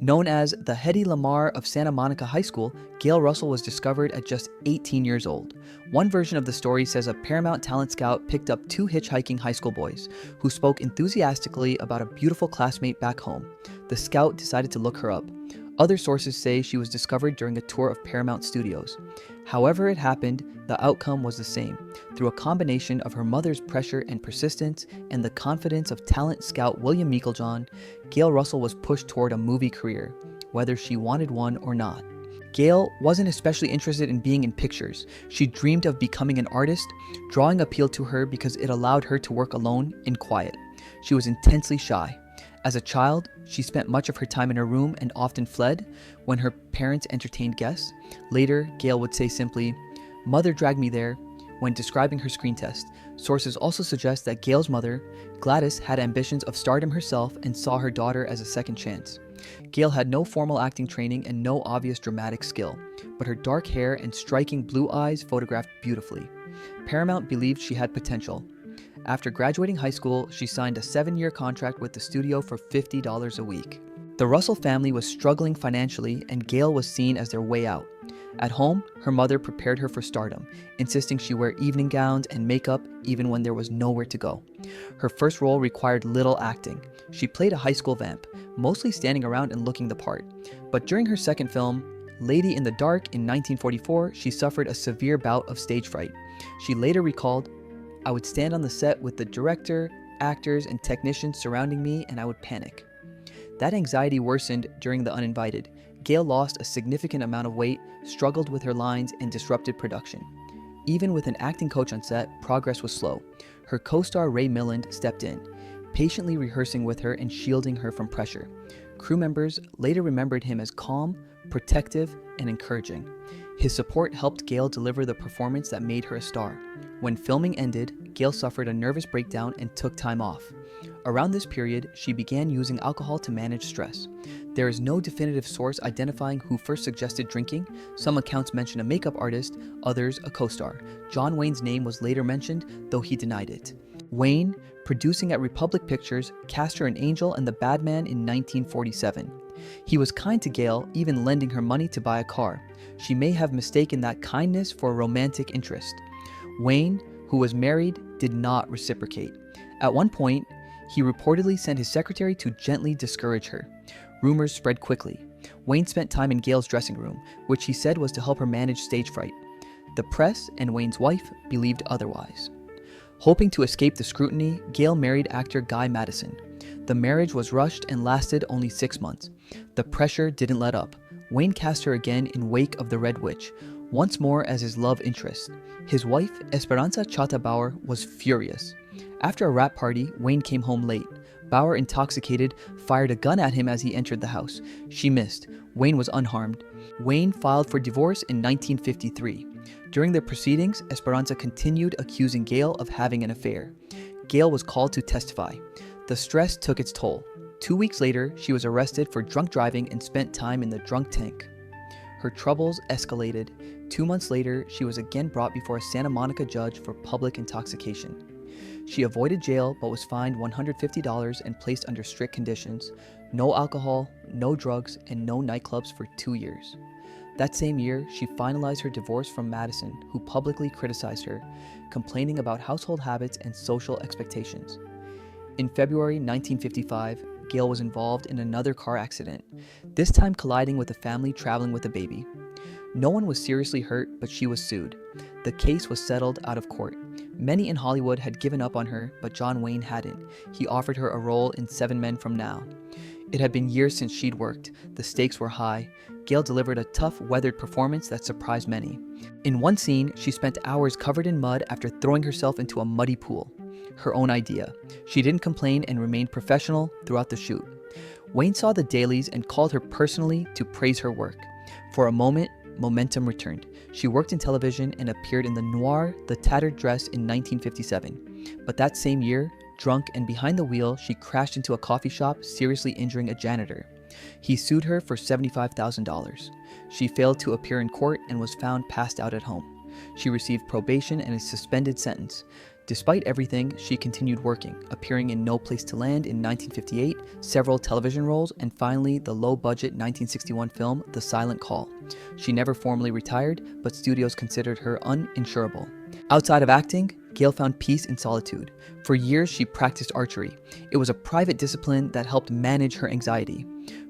Known as the Hedy Lamarr of Santa Monica High School, Gail Russell was discovered at just 18 years old. One version of the story says a Paramount talent scout picked up two hitchhiking high school boys who spoke enthusiastically about a beautiful classmate back home. The scout decided to look her up. Other sources say she was discovered during a tour of Paramount Studios. However it happened, the outcome was the same. Through a combination of her mother's pressure and persistence and the confidence of talent scout William Meiklejohn, Gail Russell was pushed toward a movie career, whether she wanted one or not. Gail wasn't especially interested in being in pictures. She dreamed of becoming an artist. Drawing appealed to her because it allowed her to work alone in quiet. She was intensely shy. As a child, she spent much of her time in her room and often fled when her parents entertained guests. Later, Gail would say simply, "Mother dragged me there," when describing her screen test. Sources also suggest that Gail's mother, Gladys, had ambitions of stardom herself and saw her daughter as a second chance. Gail had no formal acting training and no obvious dramatic skill, but her dark hair and striking blue eyes photographed beautifully. Paramount believed she had potential. After graduating high school, she signed a 7-year contract with the studio for $50 a week. The Russell family was struggling financially, and Gail was seen as their way out. At home, her mother prepared her for stardom, insisting she wear evening gowns and makeup even when there was nowhere to go. Her first role required little acting. She played a high school vamp, mostly standing around and looking the part. But during her second film, Lady in the Dark in 1944, she suffered a severe bout of stage fright. She later recalled, "I would stand on the set with the director, actors, and technicians surrounding me, and I would panic." That anxiety worsened during The Uninvited. Gail lost a significant amount of weight, struggled with her lines, and disrupted production. Even with an acting coach on set, progress was slow. Her co-star Ray Milland stepped in, patiently rehearsing with her and shielding her from pressure. Crew members later remembered him as calm, protective, and encouraging. His support helped Gail deliver the performance that made her a star. When filming ended, Gail suffered a nervous breakdown and took time off. Around this period, she began using alcohol to manage stress. There is no definitive source identifying who first suggested drinking. Some accounts mention a makeup artist, others a co-star. John Wayne's name was later mentioned, though he denied it. Wayne, producing at Republic Pictures, cast her in Angel and the Bad Man in 1947. He was kind to Gail, even lending her money to buy a car. She may have mistaken that kindness for a romantic interest. Wayne, who was married, did not reciprocate. At one point, he reportedly sent his secretary to gently discourage her. Rumors spread quickly. Wayne spent time in Gail's dressing room, which he said was to help her manage stage fright. The press and Wayne's wife believed otherwise. Hoping to escape the scrutiny, Gail married actor Guy Madison. The marriage was rushed and lasted only 6 months. The pressure didn't let up. Wayne cast her again in Wake of the Red Witch, once more as his love interest. His wife, Esperanza Chata Bauer, was furious. After a rap party, Wayne came home late. Bauer, intoxicated, fired a gun at him as he entered the house. She missed. Wayne was unharmed. Wayne filed for divorce in 1953. During the proceedings, Esperanza continued accusing Gail of having an affair. Gail was called to testify. The stress took its toll. 2 weeks later, she was arrested for drunk driving and spent time in the drunk tank. Her troubles escalated. 2 months later, she was again brought before a Santa Monica judge for public intoxication. She avoided jail but was fined $150 and placed under strict conditions: no alcohol, no drugs, and no nightclubs for 2 years. That same year, she finalized her divorce from Madison, who publicly criticized her, complaining about household habits and social expectations. In February 1955, Gail was involved in another car accident, this time colliding with a family traveling with a baby. No one was seriously hurt, but she was sued. The case was settled out of court. Many in Hollywood had given up on her, but John Wayne hadn't. He offered her a role in 7 Men from Now. It had been years since she'd worked. The stakes were high. Gail delivered a tough, weathered performance that surprised many. In one scene, she spent hours covered in mud after throwing herself into a muddy pool. Her own idea. She didn't complain and remained professional throughout the shoot. Wayne saw the dailies and called her personally to praise her work. For a moment, momentum returned. She worked in television and appeared in the noir The Tattered Dress in 1957. But that same year, drunk and behind the wheel, she crashed into a coffee shop, seriously injuring a janitor. He sued her for $75,000. She failed to appear in court and was found passed out at home. She received probation and a suspended sentence. Despite everything, she continued working, appearing in No Place to Land in 1958, several television roles, and finally the low-budget 1961 film The Silent Call. She never formally retired, but studios considered her uninsurable. Outside of acting, Gail found peace in solitude. For years, she practiced archery. It was a private discipline that helped manage her anxiety.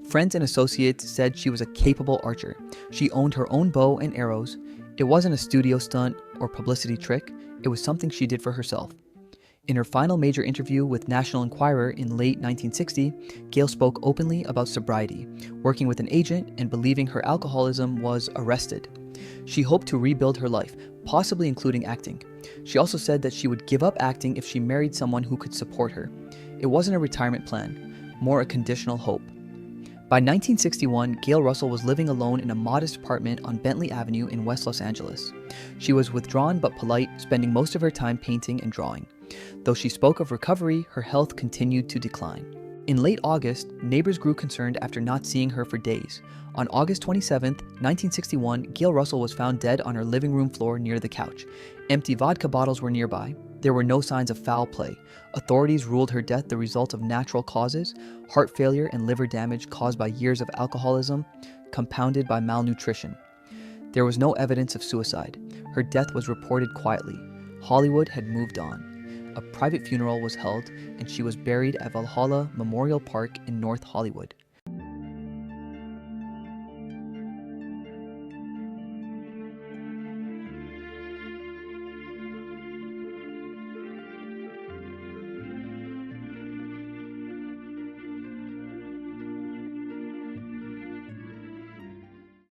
Friends and associates said she was a capable archer. She owned her own bow and arrows. It wasn't a studio stunt or publicity trick. It was something she did for herself. In her final major interview with National Enquirer in late 1960, Gail spoke openly about sobriety, working with an agent, and believing her alcoholism was arrested. She hoped to rebuild her life, possibly including acting. She also said that she would give up acting if she married someone who could support her. It wasn't a retirement plan, more a conditional hope. By 1961, Gail Russell was living alone in a modest apartment on Bentley Avenue in West Los Angeles. She was withdrawn but polite, spending most of her time painting and drawing. Though she spoke of recovery, her health continued to decline. In late August, neighbors grew concerned after not seeing her for days. On August 27, 1961, Gail Russell was found dead on her living room floor near the couch. Empty vodka bottles were nearby. There were no signs of foul play. Authorities ruled her death the result of natural causes, heart failure and liver damage caused by years of alcoholism, compounded by malnutrition. There was no evidence of suicide. Her death was reported quietly. Hollywood had moved on. A private funeral was held, and she was buried at Valhalla Memorial Park in North Hollywood.